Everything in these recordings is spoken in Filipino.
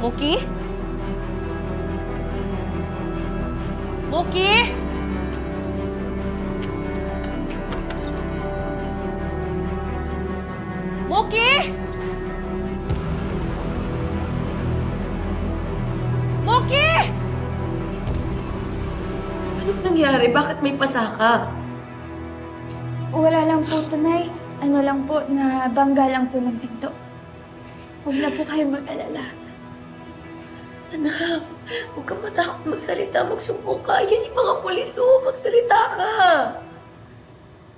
Muki? Muki? Muki? Muki! Anong nangyari? Bakit may pasaka? Wala lang po, Tunay. Ano lang po, na bangga lang po ng pinto. Huwag na po kayo mag-alala. Anak, huwag kang matakot magsalita. Magsumbong ka. Yan yung mga pulis, oh. Magsalita ka.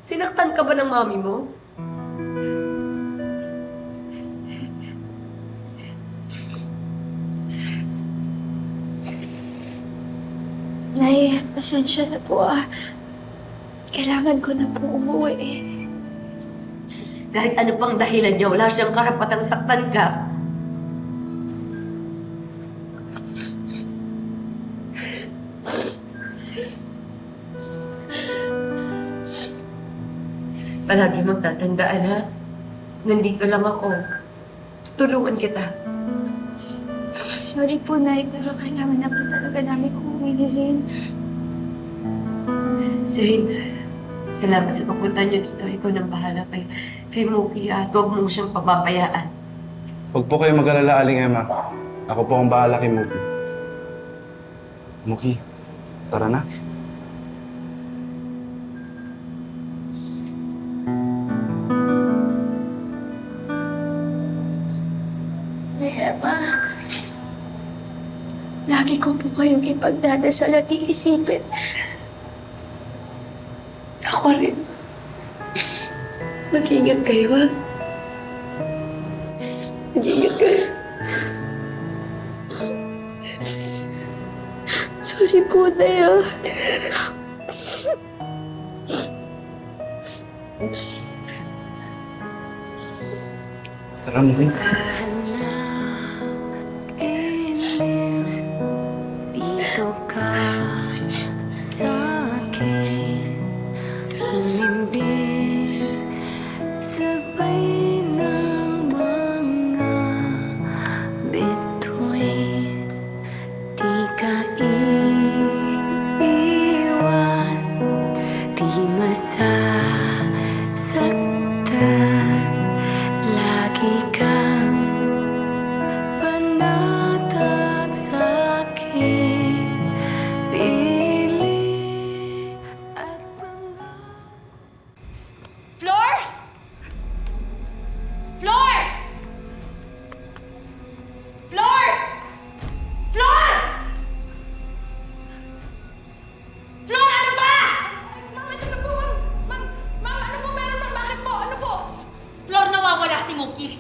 Sinaktan ka ba ng mami mo? Nay, pasensya na po ah. Kailangan ko na po umuwi eh. Kahit ano pang dahilan niya, wala siyang karapatang saktan ka. Palagi mong tatandaan, ha? Nandito lang ako. Tulungan kita. Sorry po, Nay, pero kailangan na po talaga namin umuwi ni Zane. Zane, salamat sa pagpunta niyo dito. Ikaw nang bahala kay Muki at huwag mo siyang pababayaan. Huwag po kayo mag-alala, Aling Emma. Ako po ang bahala kay Muki. Muki, tara na. Nay, Emma. Lagi ko po kayong ipagdadasal at iisipin. Ako rin. Mag-ingat kayo, ha? Mag-ingat kayo. Sorry po, Nay ah. Tara, Muki. Dito ka sa akin, umimbing sabay ng mga bituin. Di ka iiwan, di masasaktan, lagi kang panatag sa'kin, piling at Flor? Flor! Flor! Flor! Flor, ano ba? Ma'am, ito na po, ma'am. Ma'am, ano po meron, ma'am? Bakit po? Ano po? Flor, nawawala si Muki.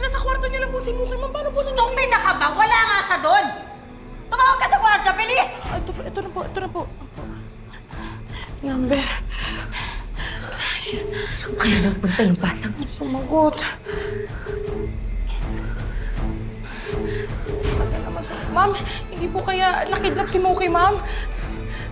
Nasa kwarto niya lang po si Muki, ma'am. Paano po ninyo? Stupid ka ba? Wala nga siya doon! Tumawag ka sa kwarto, bilis! Ito na po, ito na po. Number. Saan kaya nagpunta yung batang? Sumagot. Ma'am, hindi po kaya nakidnap si Muki, ma'am?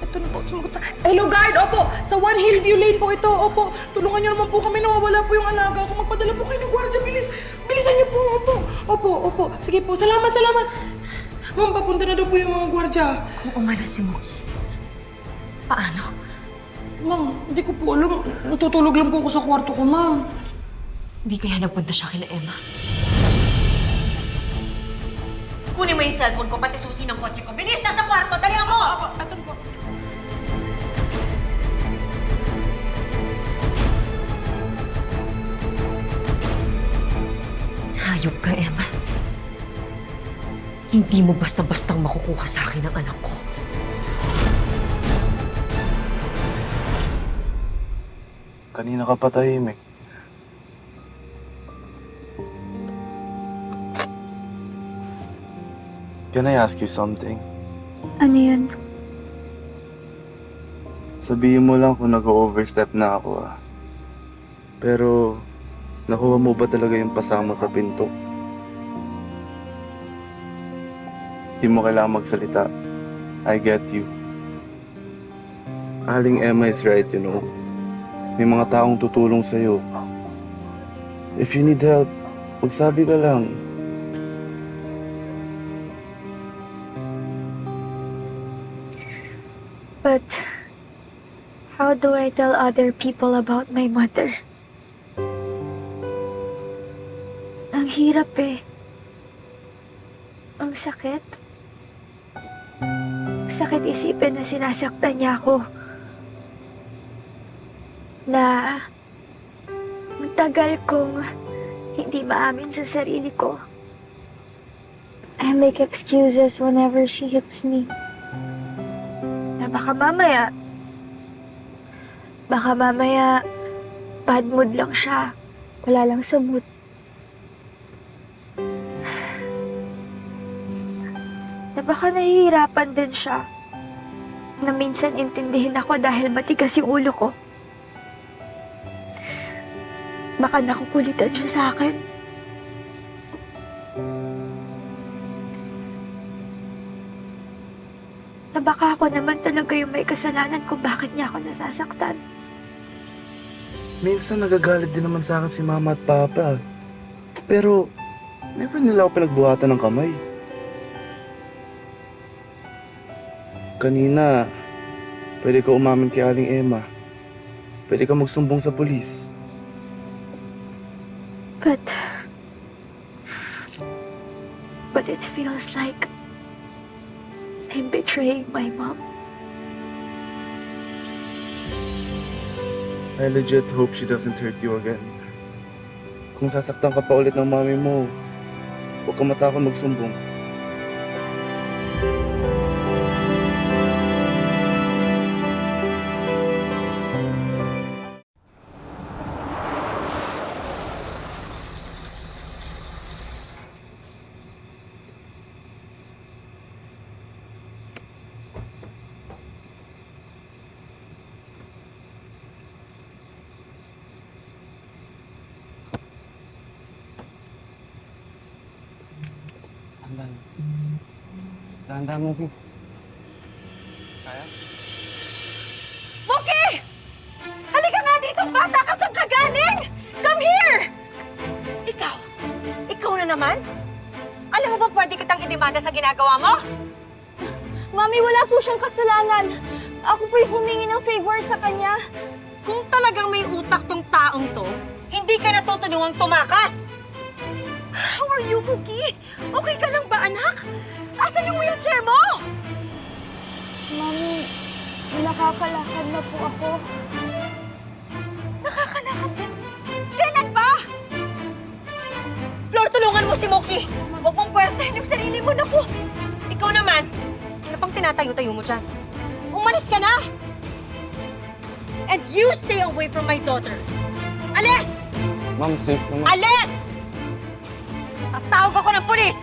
Ito na po, sumagot na. Hello, guard! Opo, sa One Hillview Lane po ito. Opo, tulungan niyo naman po kami. Nawawala po yung alaga ko. Magpadala po kayo ng gwardiya. Bilis! Bilisan niyo po. Opo, opo, opo. Sige po, salamat, salamat. Ma'am, papunta na daw po yung mga gwardiya. Kung umano si Muki. Paano? Ma'am, hindi ko po alam. Natutulog lang po ako sa kwarto ko, ma'am. Hindi kaya nagpunta siya kila Emma. Kunin mo yung cellphone ko, pati susi ng kotse ko. Bilis, nasa kwarto! Dali mo! Ito po. Hayop ka, Emma. Hindi mo basta-bastang makukuha sa akin ang anak ko. Kanina ka pa tahimik. Can I ask you something? Ano yun? Sabihin mo lang kung nag-overstep na ako, ah. Pero, nakuha mo ba talaga yung pasama sa pinto? Di mo kailangan magsalita. I get you. Aling Emma is right, you know. May mga taong tutulong sa'yo. If you need help, magsabi ka lang. But how do I tell other people about my mother? Ang hirap eh. Ang sakit. Sakit isipin na sinasaktan niya ako. Na ang tagal kong hindi maamin sa sarili ko. I make excuses whenever she hits me. Na baka mamaya, bad mood lang siya. Wala lang sa mood. Na baka nahihirapan din siya. Na minsan intindihin ako dahil matigas yung ulo ko. Baka nakukulitan siya sa akin. Na baka ako naman talaga yung may kasalanan kung bakit niya ako nasasaktan. Minsan nagagalit din naman sa akin si mama at papa. Pero, never nila ako pinagbuhatan ng kamay. Kanina, pwede ka umamin kay Aling Emma. Pwede ka magsumbong sa pulis. But it feels like I'm betraying my mom. I legit hope she doesn't hurt you again. Kung sasaktan ka pa ulit ng mami mo, huwag ka matakot magsumbong. Dahan-dahan mo, Vic. Kaya? Moki! Halika nga dito, bata ka! Saan ka galing? Come here! Ikaw na naman? Alam mo ba pwede kitang idemanda sa ginagawa mo? Mami, wala po siyang kasalanan. Ako po yung humingi ng favor sa kanya. Kung talagang may utak tong taong to, hindi ka natutulungang tumakas! How are you, Moki? Okay ka lang ba, anak? Asan yung wheelchair mo? Mami, nakakalakad na po ako. Nakakalakad din? Kailan pa? Flor, tulungan mo si Moki. Huwag mong pwersahin yung sarili mo. Naku! Ikaw naman, ano pang tinatayo-tayo mo dyan? Umalis ka na! And you stay away from my daughter. Alis! Ma'am, safe naman. Alis! Tatawag ako ng pulis!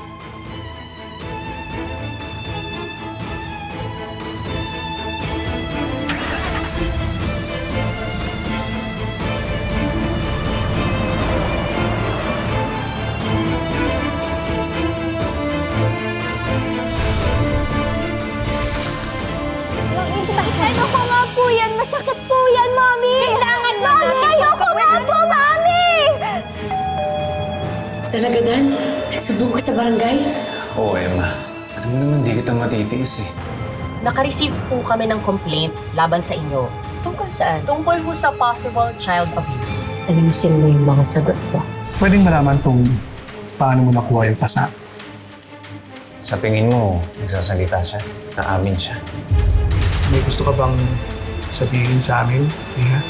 Ayoko nga po yan. Masakit po yan, Mami. Kailangan mo Mami, ayoko nga po, Mami! Talaga, Dan? Subong ka sa barangay? Oo, Emma. Alam mo naman, di kita matitiis eh. Naka-receive po kami ng complaint laban sa inyo. Tungkol saan? Tungkol po sa possible child abuse. Ayusin mo yung mga sagot ko. Pwedeng malaman kung paano mo nakuha yung pasa. Sa tingin mo, nagsasalita siya, naamin siya. May gusto ka bang sabihin sa amin, Iha?